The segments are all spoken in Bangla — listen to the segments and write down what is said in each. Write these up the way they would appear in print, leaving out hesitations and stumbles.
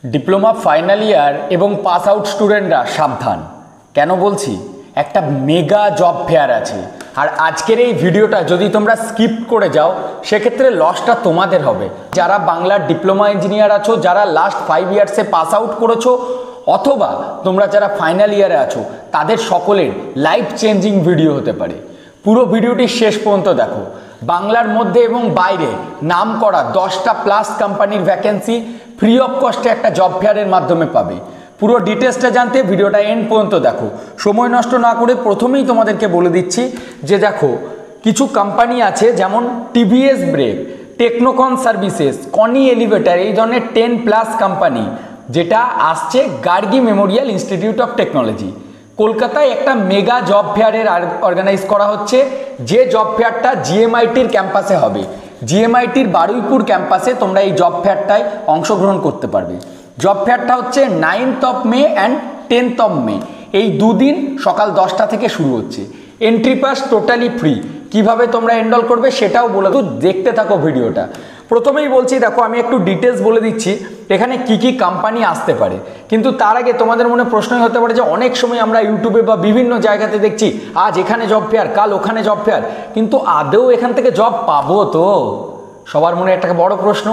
ডিপ্লোমা ফাইনাল ইয়ার এবং পাস আউট স্টুডেন্টরা সাবধান। কেন বলছি? একটা মেগা জব ফেয়ার আছে, আর আজকের এই ভিডিওটা যদি তোমরা স্কিপ করে যাও সেক্ষেত্রে লসটা তোমাদের হবে। যারা বাংলার ডিপ্লোমা ইঞ্জিনিয়ার আছো, যারা লাস্ট 5 ইয়ার্সে পাস আউট করেছো, অথবা তোমরা যারা ফাইনাল ইয়ারে আছো, তাদের সকলের লাইফ চেঞ্জিং ভিডিও হতে পারে। পুরো ভিডিওটি শেষ পর্যন্ত দেখো। বাংলার মধ্যে এবং বাইরে নাম করা 10টা প্লাস কোম্পানির ভ্যাকেন্সি ফ্রি অফ কস্টে একটা জব ফেয়ারের মাধ্যমে পাবে। পুরো ডিটেলসটা জানতে ভিডিওটা এন্ড পর্যন্ত দেখো। সময় নষ্ট না করে প্রথমেই তোমাদেরকে বলে দিচ্ছি যে দেখো, কিছু কোম্পানি আছে যেমন টিভিএস ব্রেক, টেকনোকন সার্ভিসেস, কনি এলিভেটর, এই ধরনের 10+ কোম্পানি যেটা আসছে Gargi Memorial institute of technology. কলকাতায় একটা মেগা জব ফেয়ারের অর্গানাইজ করা হচ্ছে, যে জব ফেয়ারটা জিএমআইটির ক্যাম্পাসে হবে। জিএমআইটির বারুইপুর ক্যাম্পাসে তোমরা এই জব ফেয়ারটায় অংশগ্রহণ করতে পারবে। জব ফেয়ারটা হচ্ছে 9th of May and 10th of May, এই দুদিন সকাল 10টা থেকে শুরু হচ্ছে। Entry pass totally free. কিভাবে তোমরা এনরোল করবে সেটাও বলে তো, দেখতে থাকো ভিডিওটা। প্রথমেই বলছি দেখো, আমি একটু ডিটেলস বলে দিচ্ছি এখানে কি কি কোম্পানি আসতে পারে। কিন্তু তার আগে তোমাদের মনে প্রশ্নই হতে পারে যে অনেক সময় আমরা ইউটিউবে বা বিভিন্ন জায়গাতে দেখছি আজ এখানে জব ফেয়ার, কাল ওখানে জব ফেয়ার, কিন্তু আদৌ এখান থেকে জব পাবো তো? সবার মনে একটা বড় প্রশ্ন।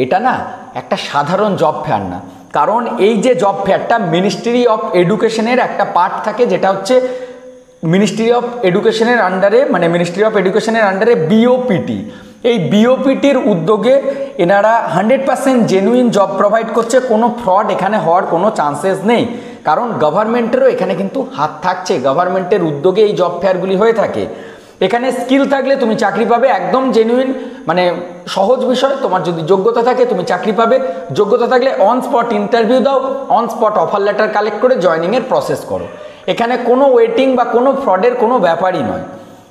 এটা না একটা সাধারণ জব ফেয়ার না, কারণ এই যে জব ফেয়ারটা মিনিস্ট্রি অফ এডুকেশনের একটা পার্ট থাকে, যেটা হচ্ছে মিনিস্ট্রি অফ এডুকেশনের আন্ডারে, মানে মিনিস্ট্রি অফ এডুকেশনের আন্ডারে বিওপিটি। এই বিওপিটির উদ্যোগে এনারা 100% জেনুইন জব প্রোভাইড করছে। কোনো ফ্রড এখানে হওয়ার কোনো চান্সেস নেই, কারণ গভর্নমেন্টেরও এখানে কিন্তু হাত থাকছে। গভর্নমেন্টের উদ্যোগে এই জব ফেয়ারগুলি হয়ে থাকে। এখানে স্কিল থাকলে তুমি চাকরি পাবে, একদম জেনুইন, মানে সহজ বিষয়। তোমার যদি যোগ্যতা থাকে তুমি চাকরি পাবে, যোগ্যতা থাকলে অন স্পট ইন্টারভিউ দাও, on spot offer letter collect করে জয়নিংয়ের প্রসেস করো। এখানে কোনো ওয়েটিং বা কোনো ফ্রডের কোনো ব্যাপারই নয়।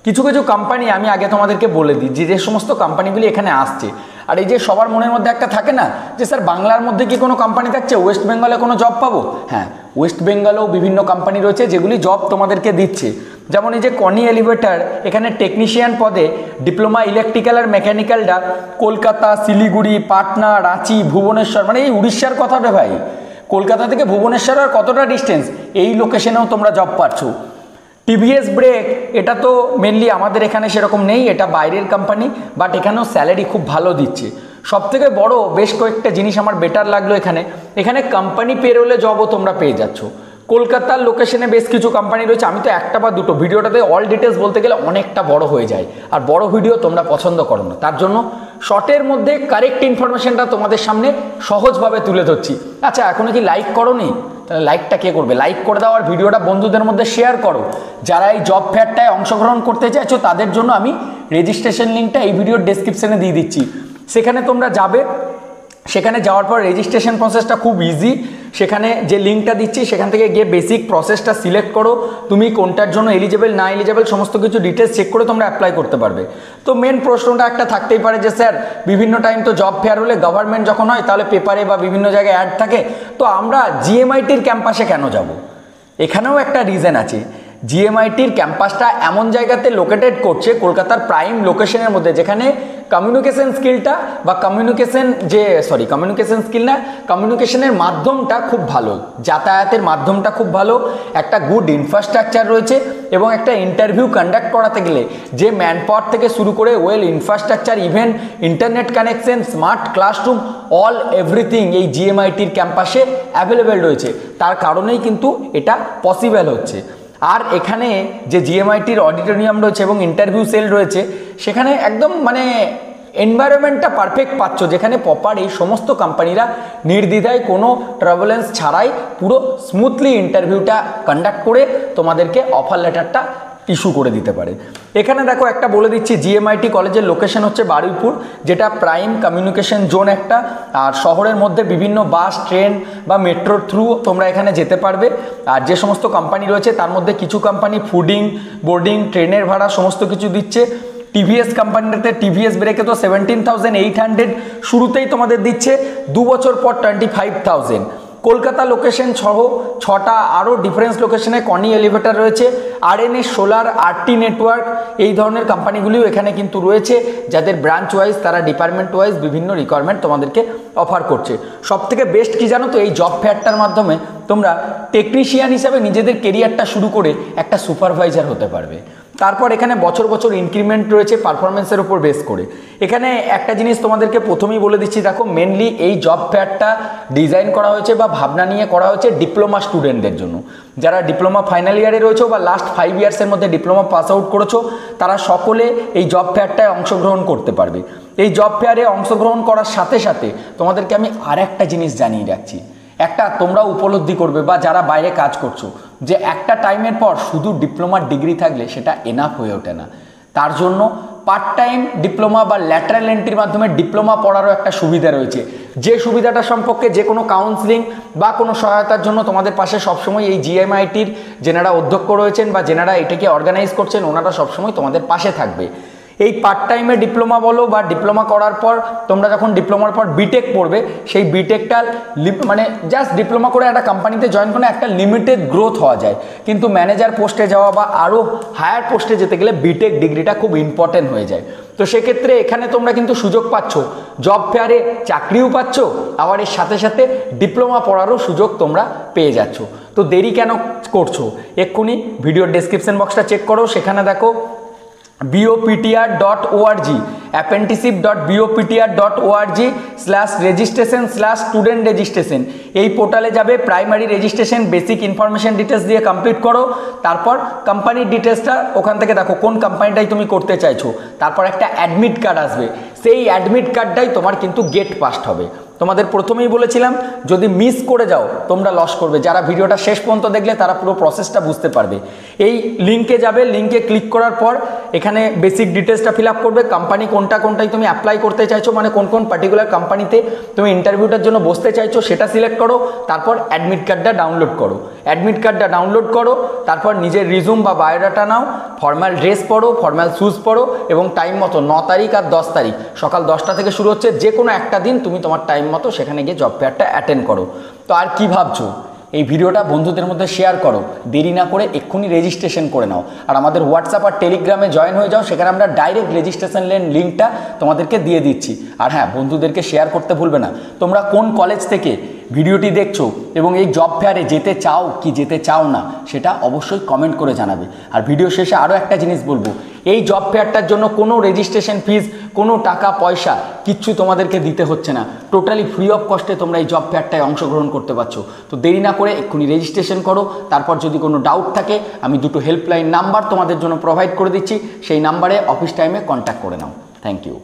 কিছু কিছু কোম্পানি আমি আগে তোমাদেরকে বলে দিই যে সমস্ত কোম্পানিগুলি এখানে আসছে। আর এই যে সবার মনের মধ্যে একটা থাকে না যে স্যার বাংলার মধ্যে কি কোনো কোম্পানি থাকছে, ওয়েস্ট বেঙ্গলে কোনো জব পাবো? হ্যাঁ, ওয়েস্ট বেঙ্গলেও বিভিন্ন কোম্পানি রয়েছে যেগুলি জব তোমাদেরকে দিচ্ছে। যেমন এই যে কনি এলিভেটর, এখানে টেকনিশিয়ান পদে ডিপ্লোমা ইলেকট্রিক্যাল আর মেকানিক্যালটা কলকাতা, শিলিগুড়ি, পাটনা, রাঁচি, ভুবনেশ্বর, মানে এই উড়িষ্যার কথা রে ভাই। কলকাতা থেকে ভুবনেশ্বর আর কতটা ডিস্টেন্স, এই লোকেশনেও তোমরা জব পাচ্ছ। টিভিএস ব্রেক, এটা তো মেনলি আমাদের এখানে সেরকম নেই, এটা বাইরের কোম্পানি, বাট এখানেও স্যালারি খুব ভালো দিচ্ছে। সবথেকে বড় বেশ কয়েকটা জিনিস আমার বেটার লাগলো এখানে কোম্পানি পেরোলে জবও তোমরা পেয়ে যাচ্ছ। কলকাতার লোকেশনে বেশ কিছু কোম্পানি রয়েছে, আমি তো একটা বা দুটো, ভিডিওটাতে অল ডিটেলস বলতে গেলে অনেকটা বড় হয়ে যায়, আর বড় ভিডিও তোমরা পছন্দ করো না। তার জন্য শর্টের মধ্যে কারেক্ট ইনফরমেশনটা তোমাদের সামনে সহজভাবে তুলে ধরছি। আচ্ছা, এখনো কি লাইক করোনি? তাহলে লাইকটা কে করবে? লাইক করে দাও, আর ভিডিওটা বন্ধুদের মধ্যে শেয়ার করো। যারা এই জব ফেয়ারটায় অংশগ্রহণ করতে চাইছো তাদের জন্য আমি রেজিস্ট্রেশন লিঙ্কটা এই ভিডিওর ডেসক্রিপশনে দিয়ে দিচ্ছি। সেখানে তোমরা যাবে, সেখানে যাওয়ার পর রেজিস্ট্রেশন প্রসেসটা খুব ইজি। সেখানে যে লিঙ্কটা দিচ্ছি সেখান থেকে গিয়ে বেসিক প্রসেসটা সিলেক্ট করো, তুমি কোনটার জন্য এলিজেবল না এলিজেবল সমস্ত কিছু ডিটেলস চেক করে তোমরা অ্যাপ্লাই করতে পারবে। তো মেন প্রশ্নটা একটা থাকতেই পারে যে স্যার বিভিন্ন টাইম তো জব ফেয়ার হলে গভর্নমেন্ট যখন হয় তাহলে পেপারে বা বিভিন্ন জায়গায় অ্যাড থাকে, তো আমরা জিএমআইটির ক্যাম্পাসে কেন যাব? এখানেও একটা রিজন আছে। জিএমআইটির ক্যাম্পাসটা এমন জায়গাতে লোকেটেড করছে, কলকাতার প্রাইম লোকেশনের মধ্যে, যেখানে কমিউনিকেশন স্কিলটা বা কমিউনিকেশনের মাধ্যমটা খুব ভালো, যাতায়াতের মাধ্যমটা খুব ভালো, একটা গুড ইনফ্রাস্ট্রাকচার রয়েছে, এবং একটা ইন্টারভিউ কন্ডাক্ট করাতে গেলে যে ম্যান পাওয়ার থেকে শুরু করে well infrastructure, even internet connection, smart classroom, all everything এই জিএমআইটির ক্যাম্পাসে অ্যাভেলেবেল রয়েছে। তার কারণেই কিন্তু এটা পসিবল হচ্ছে। আর এখানে যে জিএমআইটির অডিটোরিয়াম রয়েছে এবং ইন্টারভিউ সেল রয়েছে, সেখানে একদম মানে এনভায়রনমেন্টটা পারফেক্ট পাচ্ছ, যেখানে প্রপার এই সমস্ত কোম্পানিরা নির্দ্বিধায় কোনো ট্রাভেলেন্স ছাড়াই পুরো স্মুথলি ইন্টারভিউটা কন্ডাক্ট করে তোমাদেরকে অফার লেটারটা ইস্যু করে দিতে পারে। এখানে দেখো একটা বলে দিচ্ছি, জিএমআইটি কলেজের লোকেশন হচ্ছে বারুইপুর, যেটা প্রাইম কমিউনিকেশন জোন একটা। আর শহরের মধ্যে বিভিন্ন বাস, ট্রেন বা মেট্রোর থ্রু তোমরা এখানে যেতে পারবে। আর যে সমস্ত কোম্পানি রয়েছে তার মধ্যে কিছু কোম্পানি ফুডিং, বোর্ডিং, ট্রেনের ভাড়া সমস্ত কিছু দিচ্ছে। টিভিএস কোম্পানিটাতে, টিভিএস ব্রেকে তো 17,800 শুরুতেই তোমাদের দিচ্ছে, 2 বছর পর 25,000। কলকাতা লোকেশন সহ 6টা আরও ডিফারেন্স লোকেশনে কনি এলিভেটর রয়েছে, আরএনএ সোলার, আরটি নেটওয়ার্ক, এই ধরনের কোম্পানিগুলিও এখানে কিন্তু রয়েছে, যাদের ব্রাঞ্চ ওয়াইজ তারা ডিপার্টমেন্ট ওয়াইজ বিভিন্ন রিকোয়ারমেন্ট তোমাদেরকে অফার করছে। সবথেকে বেস্ট কি জানো তো, এই জব ফেয়ারটার মাধ্যমে তোমরা টেকনিশিয়ান হিসাবে নিজেদের কেরিয়ারটা শুরু করে একটা সুপারভাইজার হতে পারবে। তারপর এখানে বছর বছর ইনক্রিমেন্ট রয়েছে পারফরমেন্সের উপর বেস করে। এখানে একটা জিনিস তোমাদেরকে প্রথমেই বলে দিচ্ছি, দেখো মেনলি এই জব ফেয়ারটা ডিজাইন করা হয়েছে বা ভাবনা নিয়ে করা হয়েছে ডিপ্লোমা স্টুডেন্টদের জন্য। যারা ডিপ্লোমা ফাইনাল ইয়ারে রয়েছে বা লাস্ট 5 ইয়ার্সের মধ্যে ডিপ্লোমা পাস আউট করেছো, তারা সকলে এই জব ফেয়ারটায় অংশগ্রহণ করতে পারবে। এই জব ফেয়ারে অংশগ্রহণ করার সাথে সাথে তোমাদেরকে আমি আর একটা জিনিস জানিয়ে রাখছি, একটা তোমরা উপলব্ধি করবে বা যারা বাইরে কাজ করছো, যে একটা টাইমের পর শুধু ডিপ্লোমার ডিগ্রি থাকলে সেটা এনাফ হয়ে ওঠে না। তার জন্য পার্ট টাইম ডিপ্লোমা বা ল্যাটারাল এন্ট্রির মাধ্যমে ডিপ্লোমা পড়ারও একটা সুবিধা রয়েছে, যে সুবিধাটা সম্পর্কে যে কোনো কাউন্সিলিং বা কোনো সহায়তার জন্য তোমাদের পাশে সবসময় এই জিএমআইটির যেনারা অধ্যক্ষ রয়েছেন বা যেনারা এটাকে অর্গানাইজ করছেন, ওনারা সবসময় তোমাদের পাশে থাকবে। এই পার্ট টাইমে ডিপ্লোমা বলো বা ডিপ্লোমা করার পর তোমরা যখন ডিপ্লোমার পর বিটেক পড়বে, সেই বিটেকটা মানে জাস্ট ডিপ্লোমা করে একটা কোম্পানিতে জয়েন করে একটা লিমিটেড গ্রোথ হওয়া যায়, কিন্তু ম্যানেজার পোস্টে যাওয়া বা আরও হায়ার পোস্টে যেতে গেলে বিটেক ডিগ্রিটা খুব ইম্পর্টেন্ট হয়ে যায়। তো সেক্ষেত্রে এখানে তোমরা কিন্তু সুযোগ পাচ্ছ, জব ফেয়ারে চাকরিও পাচ্ছ, আবার এর সাথে সাথে ডিপ্লোমা পড়ারও সুযোগ তোমরা পেয়ে যাচ্ছ। তো দেরি কেন করছো, এক্ষুনি ভিডিওর ডেসক্রিপশন বক্সটা চেক করো, সেখানে দেখো boptr.org apprenticeship.boptr.org/registration/student registration এই পোর্টালে যাবে, primary registration basic information details দিয়ে কমপ্লিট করো। তারপর কোম্পানির ডিটেলসটা ওখান থেকে দেখো কোন কোম্পানিটাই তুমি করতে চাইছো, তারপর একটা অ্যাডমিট কার্ড আসবে, সেই অ্যাডমিট কার্ডটাই তোমার কিন্তু গেট পাস্ট হবে। তোমাদের প্রথমেই বলেছিলাম যদি মিস করে যাও তোমরা লস করবে, যারা ভিডিওটা শেষ পর্যন্ত দেখলে তারা পুরো প্রসেসটা বুঝতে পারবে। এই লিঙ্কে যাবে, লিঙ্কে ক্লিক করার পর এখানে বেসিক ডিটেলসটা ফিল আপ করবে, কোম্পানি কোনটাই তুমি অ্যাপ্লাই করতে চাইছো, মানে কোন কোন পার্টিকুলার কোম্পানিতে তুমি ইন্টারভিউটার জন্য বসতে চাইছো সেটা সিলেক্ট করো, তারপর অ্যাডমিট কার্ডটা ডাউনলোড করো। অ্যাডমিট কার্ডটা ডাউনলোড করো, তারপর নিজের রিজুম বা বায়োডাটা নাও, ফর্মাল ড্রেস পরো, ফর্মাল শ্যুজ পরো এবং টাইম মতো 9 তারিখ আর 10 তারিখ সকাল 10টা থেকে শুরু হচ্ছে, যে কোনো একটা দিন তুমি তোমার টাইম মতো সেখানে গিয়ে জব ফেয়ারটা অ্যাটেন্ড করো। তো আর কি ভাবছো, এই ভিডিওটা বন্ধুদের মধ্যে শেয়ার করো, দেরি না করে এক্ষুনি রেজিস্ট্রেশন করে নাও, আর আমাদের হোয়াটসঅ্যাপ আর টেলিগ্রামে জয়েন হয়ে যাও, সেখানে আমরা ডাইরেক্ট রেজিস্ট্রেশন লিঙ্কটা তোমাদেরকে দিয়ে দিচ্ছি। আর হ্যাঁ, বন্ধুদেরকে শেয়ার করতে ভুলবে না তোমরা কোন কলেজ থেকে ভিডিওটি দেখছো এবং এই জব ফেয়ারে যেতে চাও কি যেতে চাও না সেটা অবশ্যই কমেন্ট করে জানাবে। আর ভিডিও শেষে আরও একটা জিনিস বলবো, এই জব ফেয়ারটার জন্য কোনো রেজিস্ট্রেশন ফিজ, কোনো টাকা পয়সা কিচ্ছু তোমাদেরকে দিতে হচ্ছে না, টোটালি ফ্রি অফ কস্টে তোমরা এই জব ফেয়ারটায় অংশগ্রহণ করতে পারছো। তো দেরি না করে এক্ষুনি রেজিস্ট্রেশন করো, তারপর যদি কোনো ডাউট থাকে আমি 2টো হেল্পলাইন নাম্বার তোমাদের জন্য প্রোভাইড করে দিচ্ছি, সেই নাম্বারে অফিস টাইমে কন্ট্যাক্ট করে নাও। Thank you.